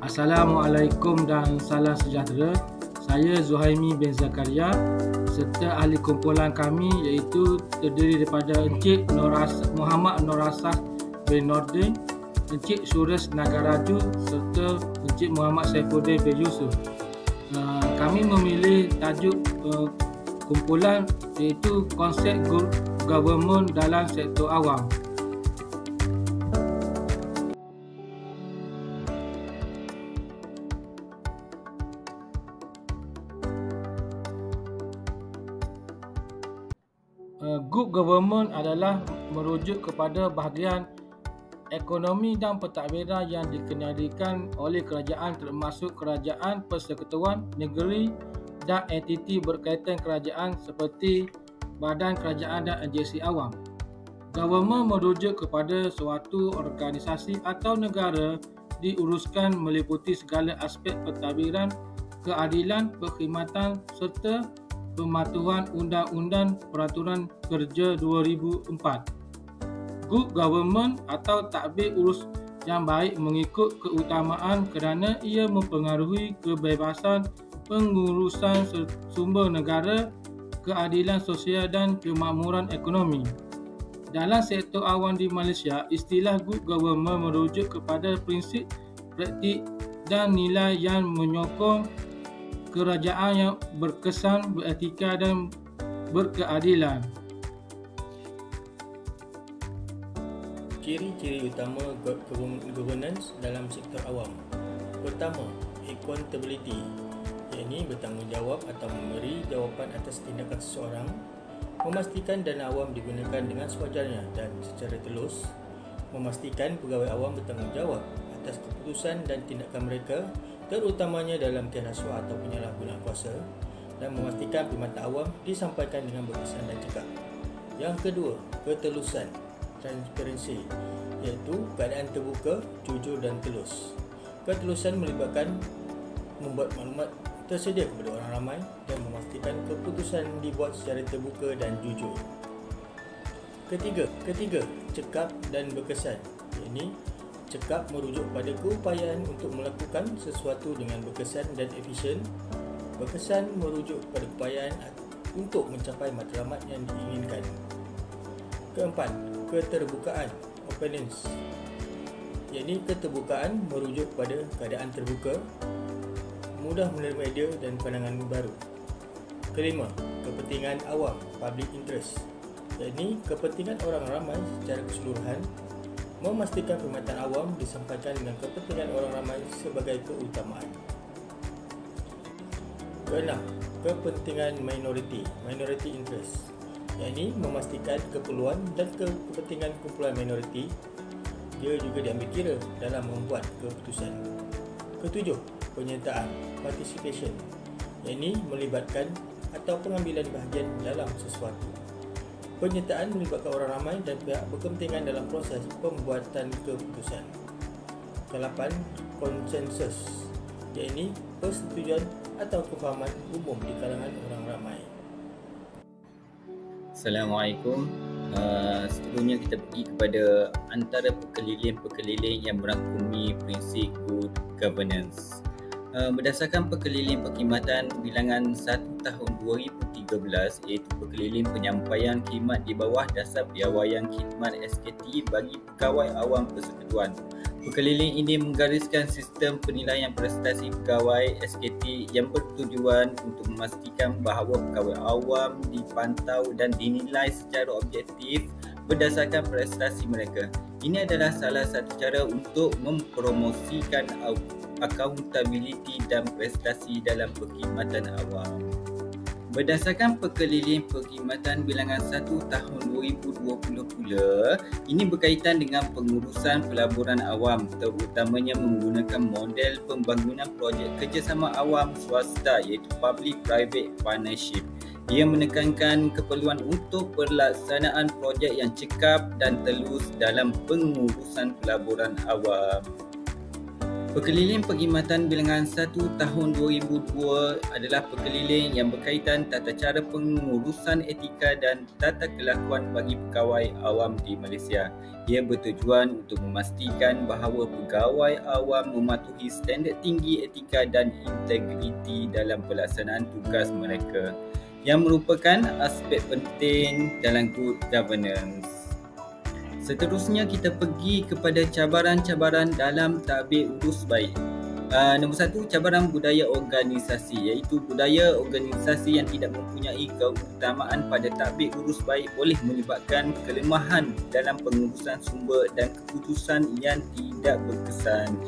Assalamualaikum dan salam sejahtera. Saya Zuhaimi bin Zakaria serta ahli kumpulan kami iaitu terdiri daripada Encik Muhammad Nur Asas bin Nordin, Encik Suresh Nagaraju serta Encik Muhammad Saifuddin bin Yusuf. Kami memilih tajuk kumpulan iaitu konsep government dalam sektor awam. Good government adalah merujuk kepada bahagian ekonomi dan pentadbiran yang dikendalikan oleh kerajaan termasuk kerajaan, persekutuan, negeri dan entiti berkaitan kerajaan seperti badan kerajaan dan agensi awam. Government merujuk kepada suatu organisasi atau negara diuruskan meliputi segala aspek pentadbiran, keadilan, perkhidmatan serta pematuhan Undang-Undang Peraturan Kerja 2004. Good government atau tadbir urus yang baik mengikut keutamaan kerana ia mempengaruhi kebebasan pengurusan sumber negara, keadilan sosial dan kemakmuran ekonomi. Dalam sektor awam di Malaysia, istilah good government merujuk kepada prinsip, praktik dan nilai yang menyokong kerajaan yang berkesan, beretika dan berkeadilan. Ciri-ciri utama governance dalam sektor awam. Pertama, accountability, iaitu bertanggungjawab atau memberi jawapan atas tindakan seseorang, memastikan dana awam digunakan dengan sewajarnya dan secara telus, memastikan pegawai awam bertanggungjawab atas keputusan dan tindakan mereka terutamanya dalam kes rasuah atau penyalahgunaan kuasa, dan memastikan perkhidmatan awam disampaikan dengan berkesan dan cekap. Yang kedua, ketelusan, transparansi, iaitu keadaan terbuka, jujur dan telus. Ketelusan melibatkan membuat maklumat tersedia kepada orang ramai dan memastikan keputusan dibuat secara terbuka dan jujur. Ketiga, cekap dan berkesan, iaitu cekap merujuk pada keupayaan untuk melakukan sesuatu dengan berkesan dan efisien. Berkesan merujuk pada keupayaan untuk mencapai matlamat yang diinginkan. Keempat, keterbukaan, openness, iaitu keterbukaan merujuk pada keadaan terbuka, mudah menerima idea dan pandangan baru. Kelima, kepentingan awam, public interest, iaitu kepentingan orang ramai secara keseluruhan, memastikan perkhidmatan awam disampaikan dengan kepentingan orang ramai sebagai keutamaan. Keenam, kepentingan minoriti, minority interest, iaitu memastikan keperluan dan kepentingan kumpulan minoriti dia juga diambil kira dalam membuat keputusan. Ketujuh, penyertaan, participation, iaitu melibatkan atau pengambilan bahagian dalam sesuatu. Penyertaan melibatkan orang ramai dan pihak berkepentingan dalam proses pembuatan keputusan. Kelapan, konsensus, iaitu persetujuan atau kefahaman umum di kalangan orang ramai. Assalamualaikum. Seterusnya kita pergi kepada antara pekeliling-pekeliling yang merangkumi prinsip good governance. Berdasarkan Pekeliling Perkhidmatan Bilangan 1 tahun 2013 iaitu Pekeliling Penyampaian Khidmat di bawah dasar piawaian khidmat SKT bagi pegawai awam persekutuan. Pekeliling ini menggariskan sistem penilaian prestasi pegawai SKT yang bertujuan untuk memastikan bahawa pegawai awam dipantau dan dinilai secara objektif berdasarkan prestasi mereka. Ini adalah salah satu cara untuk mempromosikan accountability dan prestasi dalam perkhidmatan awam. Berdasarkan Pekeliling Perkhidmatan Bilangan 1 tahun 2020 pula, ini berkaitan dengan pengurusan pelaburan awam terutamanya menggunakan model pembangunan projek kerjasama awam swasta iaitu public-private partnership. Ia menekankan keperluan untuk pelaksanaan projek yang cekap dan telus dalam pengurusan pelaburan awam. Pekeliling Perkhidmatan Bilangan 1 tahun 2002 adalah pekeliling yang berkaitan tata cara pengurusan etika dan tata kelakuan bagi pegawai awam di Malaysia. Ia bertujuan untuk memastikan bahawa pegawai awam mematuhi standard tinggi etika dan integriti dalam pelaksanaan tugas mereka, yang merupakan aspek penting dalam good governance. Seterusnya kita pergi kepada cabaran-cabaran dalam tadbir urus baik. Nombor 1, cabaran budaya organisasi, iaitu budaya organisasi yang tidak mempunyai keutamaan pada tadbir urus baik boleh menyebabkan kelemahan dalam pengurusan sumber dan keputusan yang tidak berkesan.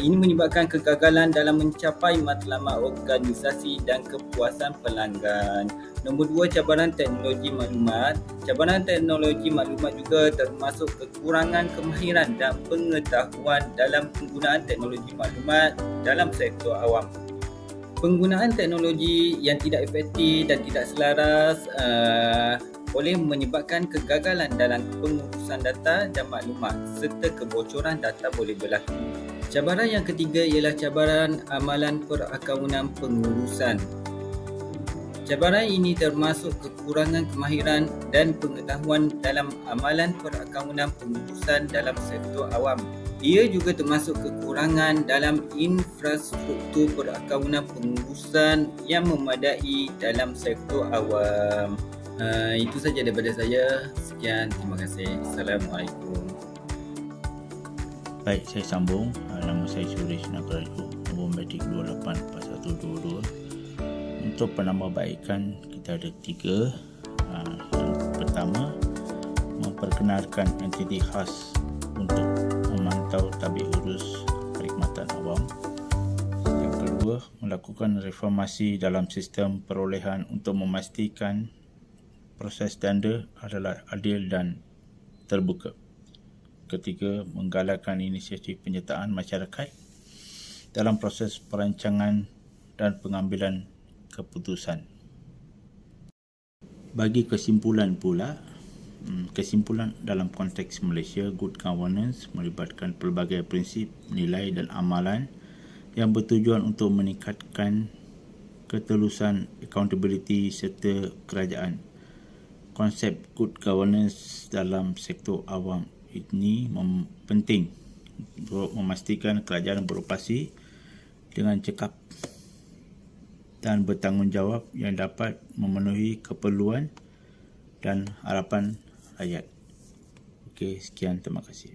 Ini menyebabkan kegagalan dalam mencapai matlamat organisasi dan kepuasan pelanggan. Nombor 2, cabaran teknologi maklumat. Cabaran teknologi maklumat juga termasuk kekurangan kemahiran dan pengetahuan dalam penggunaan teknologi maklumat dalam sektor awam. Penggunaan teknologi yang tidak efektif dan tidak selaras boleh menyebabkan kegagalan dalam pengurusan data dan maklumat serta kebocoran data boleh berlaku. Cabaran yang ketiga ialah cabaran amalan perakaunan pengurusan. Cabaran ini termasuk kekurangan kemahiran dan pengetahuan dalam amalan perakaunan pengurusan dalam sektor awam. Ia juga termasuk kekurangan dalam infrastruktur perakaunan pengurusan yang memadai dalam sektor awam. Itu saja daripada saya. Sekian, terima kasih. Assalamualaikum. Baik, saya sambung. Nama saya Suresh Nagaraju, nombor medik 284122. Untuk penambahbaikan kita ada 3. Yang pertama, memperkenalkan entiti khas untuk memantau tadbir urus perkhidmatan awam. Yang kedua, melakukan reformasi dalam sistem perolehan untuk memastikan proses tender adalah adil dan terbuka. Ketiga, menggalakkan inisiatif penyertaan masyarakat dalam proses perancangan dan pengambilan keputusan. Bagi kesimpulan pula, kesimpulan dalam konteks Malaysia, good governance melibatkan pelbagai prinsip, nilai dan amalan yang bertujuan untuk meningkatkan ketelusan, accountability serta kerajaan. Konsep good governance dalam sektor awam ini penting untuk memastikan kerajaan beroperasi dengan cekap dan bertanggungjawab yang dapat memenuhi keperluan dan harapan rakyat. Okey, sekian, terima kasih.